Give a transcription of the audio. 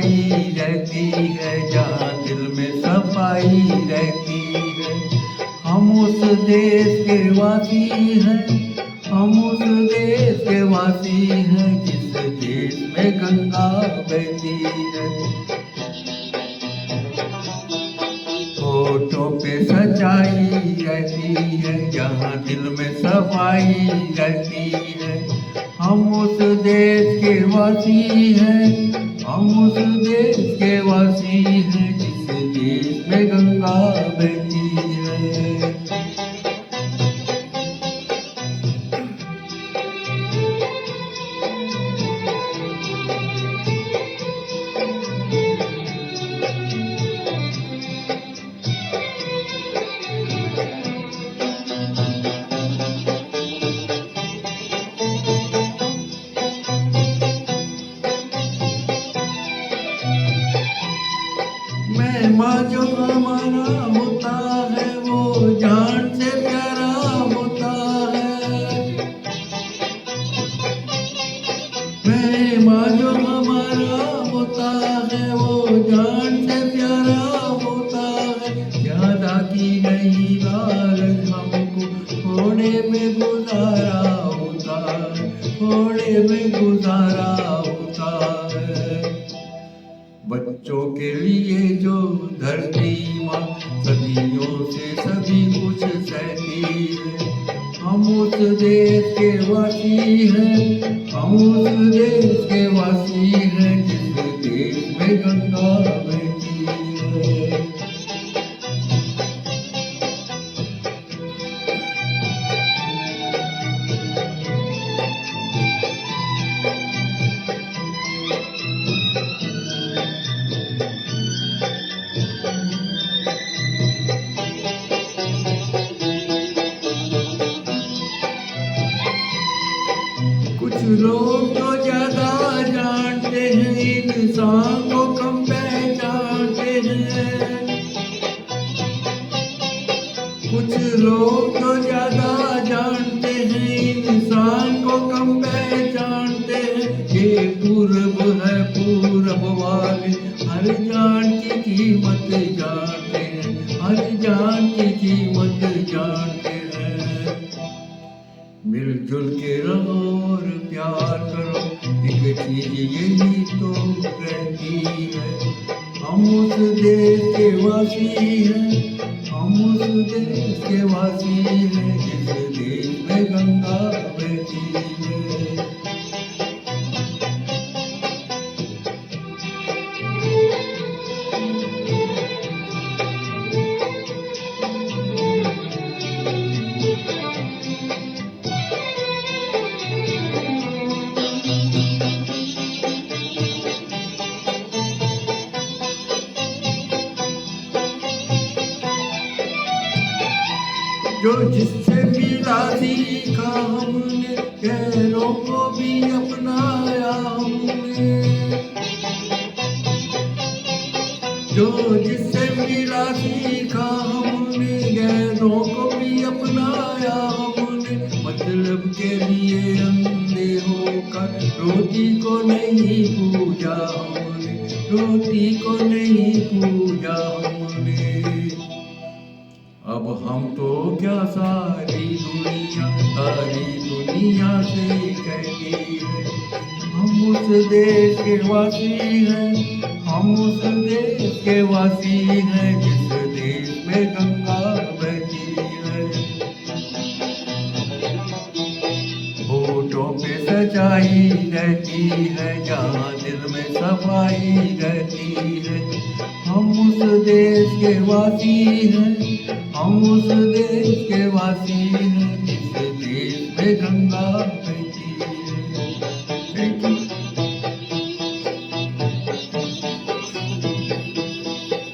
सच्चाई रहती है, जहाँ दिल में सफाई रहती है। हम उस देश के वासी हैं, हम उस देश के वासी हैं, जिस देश में गंगा बहती है। होठों पे सच्चाई रहती है, जहाँ दिल में सफाई रहती है। हम उस देश के वासी हैं, हम उस देश के वासी हैं, जिस देश में गंगा बहती है। मेहमा जो हमारा होता है, वो जान से प्यारा होता है। मेहमा जो हमारा होता है, वो जान से प्यारा होता है। ज्यादा की नहीं लालच हमको, थोड़े में गुजारा होता है, थोड़े में गुजारा होता है। बच्चों के लिए जो धरती माँ सदियों से सभी कुछ सहती है। हम उस देश के वासी हैं, हम उस देश के वासी हैं, जिस देश में गंगा बहती है। कुछ लोग तो ज्यादा जानते हैं, इंसान को कम पहचानते हैं। कुछ लोग तो ज्यादा जानते हैं, इंसान को कम पहचानते हैं। ये पूरब है, पूरब वाले हर जान की कीमत जानते हैं, हर जान की कीमत जानते हैं। मिलजुल के रहो और प्यार करो, एक चीज यही तो रहती है। हम उस देश के वासी हैं, हम उस देश के वासी हैं, जिस देश में गंगा बहती है। जो जिससे मिला सीखा हमने, गैरों को भी अपनाया हमने। जो जिससे मिला सीखा हमने, गैरों को भी अपनाया हमने। मतलब के लिए अंधे होकर रोटी को नहीं पूजा हमने, रोटी को नहीं पूजा हमने। अब हम तो क्या सारी दुनिया से कहती है। हम उस देश के वासी हैं, हम उस देश के वासी हैं, जिस देश में गंगा बहती है। होठों पे सच्चाई रहती है, जहाँ दिल में सफाई रहती है। हम उस देश के वासी हैं, हम उस देश के वासी हैं।